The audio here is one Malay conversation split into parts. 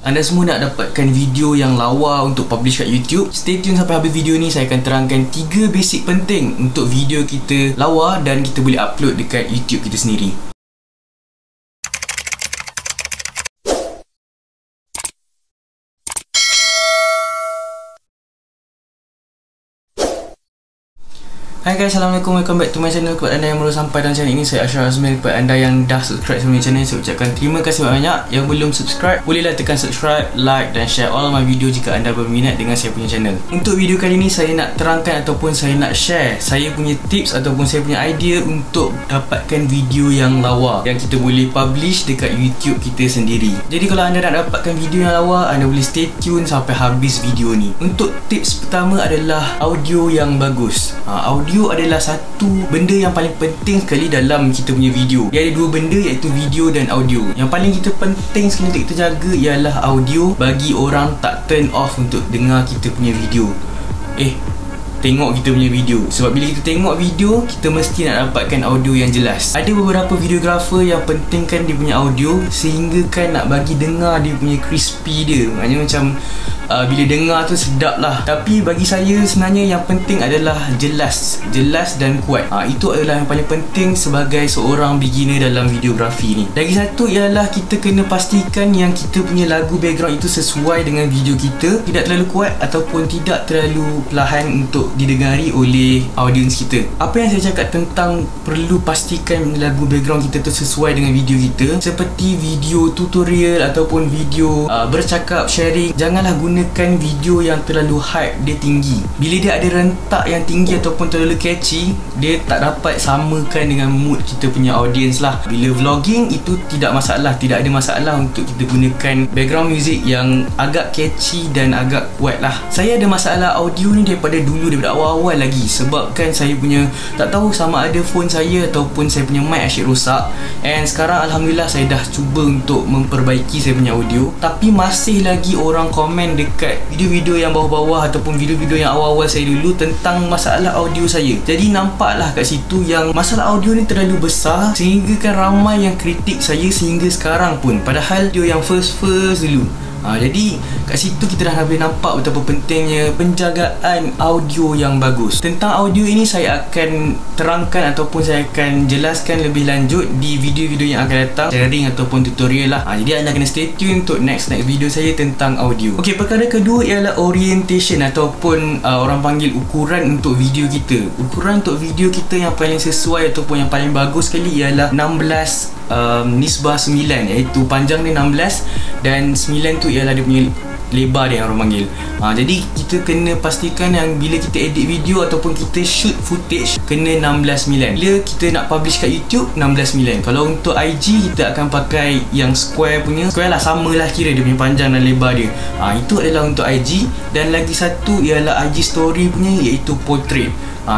anda semua nak dapatkan video yang lawa untuk publish kat YouTube, stay tune sampai habis video ni. Saya akan terangkan 3 basic penting untuk video kita lawa dan kita boleh upload dekat YouTube kita sendiri. Hai guys, Assalamualaikum, welcome back to my channel. Kepada anda yang baru sampai dalam channel ini, saya Ashraf Azmil. Kepada anda yang dah subscribe sama channel, saya ucapkan terima kasih banyak. Yang belum subscribe, bolehlah tekan subscribe, like dan share all my video jika anda berminat dengan saya punya channel. Untuk video kali ini, saya nak terangkan ataupun saya nak share saya punya tips ataupun saya punya idea untuk dapatkan video yang lawa yang kita boleh publish dekat YouTube kita sendiri. Jadi kalau anda nak dapatkan video yang lawa, anda boleh stay tune sampai habis video ni. Untuk tips pertama adalah audio yang bagus. Audio adalah satu benda yang paling penting sekali dalam kita punya video. Dia ada 2 benda, iaitu video dan audio. Yang paling kita penting sekali untuk kita jaga ialah audio, bagi orang tak turn off untuk dengar kita punya video. Tengok kita punya video. Sebab bila kita tengok video, kita mesti nak dapatkan audio yang jelas. Ada beberapa videographer yang pentingkan dia punya audio sehingga kan nak bagi dengar dia punya crispy dia. Maknanya macam bila dengar tu sedap lah. Tapi bagi saya sebenarnya yang penting adalah jelas dan kuat. Itu adalah yang paling penting sebagai seorang beginner dalam videografi ni. Lagi satu ialah kita kena pastikan yang kita punya lagu background itu sesuai dengan video kita, tidak terlalu kuat ataupun tidak terlalu perlahan untuk didengari oleh audience kita. Apa yang saya cakap tentang perlu pastikan lagu background kita tu sesuai dengan video kita, seperti video tutorial ataupun video bercakap, sharing, janganlah gunakan video yang terlalu hype, dia tinggi. Bila dia ada rentak yang tinggi ataupun terlalu catchy, dia tak dapat samakan dengan mood kita punya audience lah. Bila vlogging itu tidak masalah, tidak ada masalah untuk kita gunakan background music yang agak catchy dan agak kuat lah. Saya ada masalah audio ni daripada dulu, daripada awal-awal lagi, sebab kan saya punya tak tahu sama ada phone saya ataupun saya punya mic asyik rosak. And sekarang Alhamdulillah saya dah cuba untuk memperbaiki saya punya audio, tapi masih lagi orang komen dekat video-video yang bawah-bawah ataupun video-video yang awal-awal saya dulu tentang masalah audio saya. Jadi nampaklah kat situ yang masalah audio ni terlalu besar sehingga kan ramai yang kritik saya sehingga sekarang pun, padahal video yang first dulu. Jadi kat situ kita dah boleh nampak betapa pentingnya penjagaan audio yang bagus. Tentang audio ini saya akan terangkan ataupun saya akan jelaskan lebih lanjut di video-video yang akan datang, sharing ataupun tutorial lah. Jadi anda kena stay tune untuk next video saya tentang audio. Okey, perkara kedua ialah orientation ataupun orang panggil ukuran untuk video kita. Ukuran untuk video kita yang paling sesuai ataupun yang paling bagus sekali ialah 16 nisbah 9, iaitu panjang dia 16 dan 9 tu ialah dia punya lebar dia yang orang panggil. Jadi kita kena pastikan yang bila kita edit video ataupun kita shoot footage kena 16:9. Bila kita nak publish kat YouTube 16:9. Kalau untuk IG kita akan pakai yang square punya. Square lah, samalah kira dia punya panjang dan lebar dia. Itu adalah untuk IG. Dan lagi satu ialah IG story punya, iaitu portrait.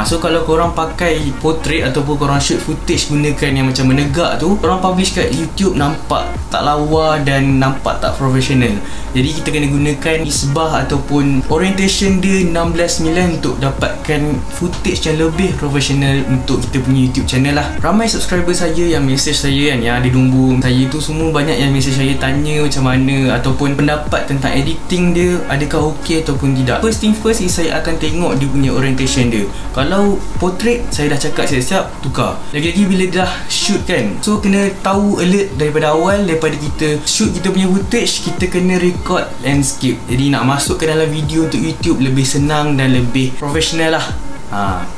So kalau korang pakai portrait ataupun korang shoot footage gunakan yang macam menegak tu, korang publish kat YouTube nampak tak lawa dan nampak tak profesional. Jadi kita kena gunakan nisbah ataupun orientation dia 16:9 untuk dapatkan footage yang lebih profesional untuk kita punya YouTube channel lah. Ramai subscriber saya yang message saya kan, yang ada nombor saya tu, semua banyak yang message saya tanya macam mana ataupun pendapat tentang editing dia, adakah okey ataupun tidak. First thing first is saya akan tengok dia punya orientation dia. Kalau portrait, saya dah cakap siap-siap tukar. Lagi-lagi bila dah shoot kan, so kena tahu alert daripada awal. Daripada kita shoot kita punya footage, kita kena record landscape. Jadi nak masuk ke dalam video untuk YouTube lebih senang dan lebih profesional lah.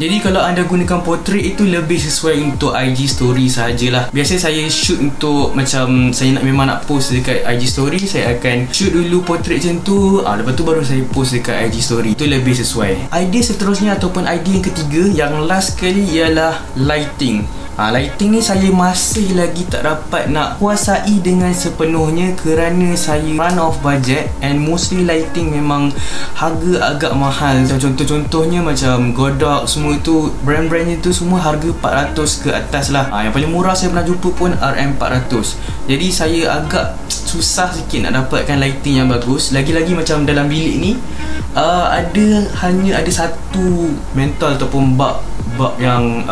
Jadi kalau anda gunakan portrait itu lebih sesuai untuk IG story sahajalah. Biasa saya shoot untuk macam saya memang nak post dekat IG story, saya akan shoot dulu portrait macam tu, lepas tu baru saya post dekat IG story. Itu lebih sesuai. Idea seterusnya ataupun idea yang ketiga, yang last sekali, ialah lighting. Lighting ni saya masih lagi tak dapat nak kuasai dengan sepenuhnya kerana saya run off budget, and mostly lighting memang harga agak mahal. Contoh-contohnya macam Godox, semua tu brand-brandnya tu semua harga 400 ke atas lah. Yang paling murah saya pernah jumpa pun RM400. Jadi saya agak susah sikit nak dapatkan lighting yang bagus. Lagi-lagi macam dalam bilik ni hanya ada satu mentol ataupun bak yang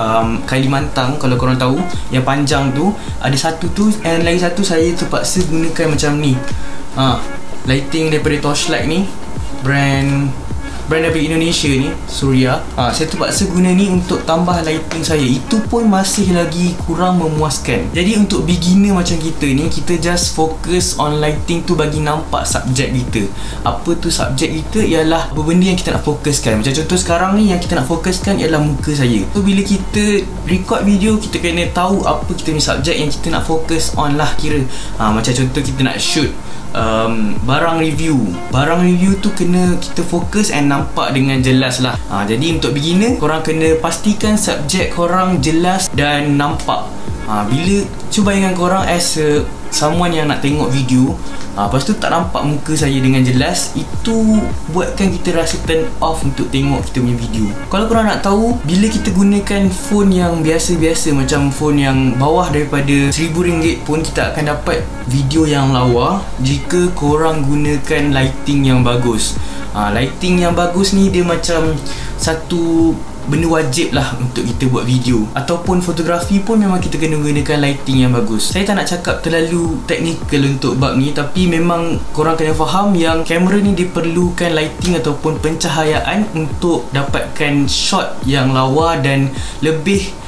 Kalimantan, kalau korang tahu, yang panjang tu ada satu tu, and lagi satu saya terpaksa gunakan macam ni. lighting daripada Torchlight ni, brand daripada Indonesia ni, Surya. Saya terpaksa guna ni untuk tambah lighting saya. Itu pun masih lagi kurang memuaskan. Jadi untuk beginner macam kita ni, kita just fokus on lighting tu bagi nampak subjek kita. Apa tu subjek kita? Ialah apa benda yang kita nak fokuskan. Macam contoh sekarang ni, yang kita nak fokuskan ialah muka saya. So bila kita record video, kita kena tahu apa kita punya subjek yang kita nak fokus on lah kira. Macam contoh kita nak shoot barang review tu kena kita fokus and nampak dengan jelas lah. Jadi untuk beginner, korang kena pastikan subjek korang jelas dan nampak. Bila cuba bayangkan korang as someone yang nak tengok video, lepas tu tak nampak muka saya dengan jelas, itu buatkan kita rasa turn off untuk tengok kita punya video. Kalau korang nak tahu, bila kita gunakan phone yang biasa-biasa, macam phone yang bawah daripada RM1,000 pun, kita akan dapat video yang lawa jika korang gunakan lighting yang bagus. Lighting yang bagus ni dia macam satu benda wajib lah untuk kita buat video. Ataupun fotografi pun memang kita kena gunakan lighting yang bagus. Saya tak nak cakap terlalu technical untuk bab ni, tapi memang korang kena faham yang kamera ni diperlukan lighting ataupun pencahayaan untuk dapatkan shot yang lawa dan lebih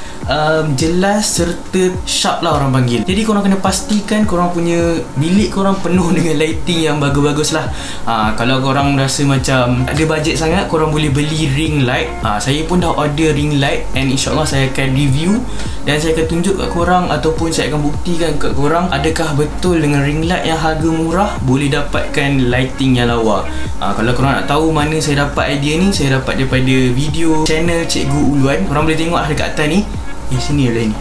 jelas serta sharp lah orang panggil. Jadi korang kena pastikan korang punya bilik korang penuh dengan lighting yang bagus-bagus lah. Kalau korang rasa macam ada bajet sangat, korang boleh beli ring light. Saya pun dah order ring light and insyaAllah saya akan review dan saya akan tunjuk kat korang ataupun saya akan buktikan kat korang adakah betul dengan ring light yang harga murah boleh dapatkan lighting yang lawa. Kalau korang nak tahu mana saya dapat idea ni, saya dapat daripada video channel Cikgu Uluan. Korang boleh tengok dekat atas ni. Sini lah ni.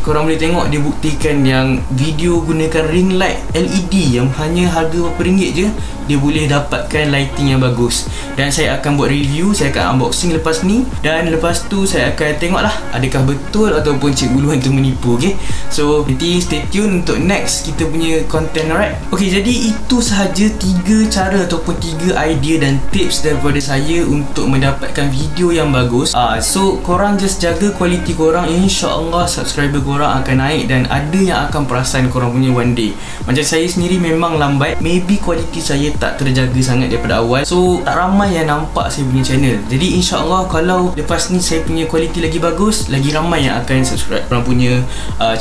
Korang boleh tengok dia buktikan yang video gunakan ring light LED yang hanya harga berapa ringgit je, dia boleh dapatkan lighting yang bagus. Dan saya akan buat review, saya akan unboxing lepas ni, dan lepas tu saya akan tengok lah adakah betul ataupun Cikgu Uluan tu menipu. Okay, so nanti stay tune untuk next kita punya content. Alright, okay, jadi itu sahaja 3 cara ataupun 3 idea dan tips daripada saya untuk mendapatkan video yang bagus. So korang just jaga kualiti korang, insyaAllah subscriber korang akan naik dan ada yang akan perasan korang punya one day. Macam saya sendiri memang lambat, maybe kualiti saya tak terjaga sangat daripada awal, so tak ramai yang nampak saya punya channel. Jadi insyaAllah kalau lepas ni saya punya kualiti lagi bagus, lagi ramai yang akan subscribe korang punya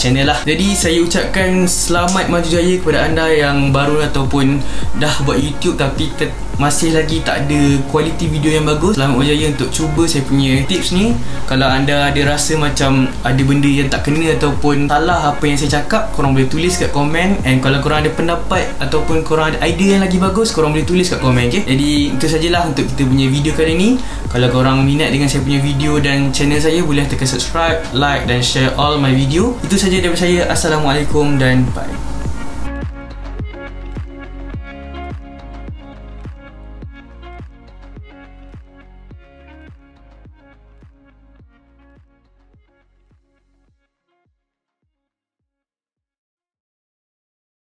channel lah. Jadi saya ucapkan selamat maju jaya kepada anda yang baru ataupun dah buat YouTube tapi masih lagi tak ada kualiti video yang bagus. Selamat berjaya untuk cuba saya punya tips ni. Kalau anda ada rasa macam ada benda yang tak kena ataupun salah apa yang saya cakap, korang boleh tulis kat komen. And kalau korang ada pendapat ataupun korang ada idea yang lagi bagus, korang boleh tulis kat komen. Okay? Jadi itu sajalah untuk kita punya video kali ni. Kalau korang minat dengan saya punya video dan channel saya, boleh tekan subscribe, like dan share all my video. Itu saja daripada saya. Assalamualaikum dan bye.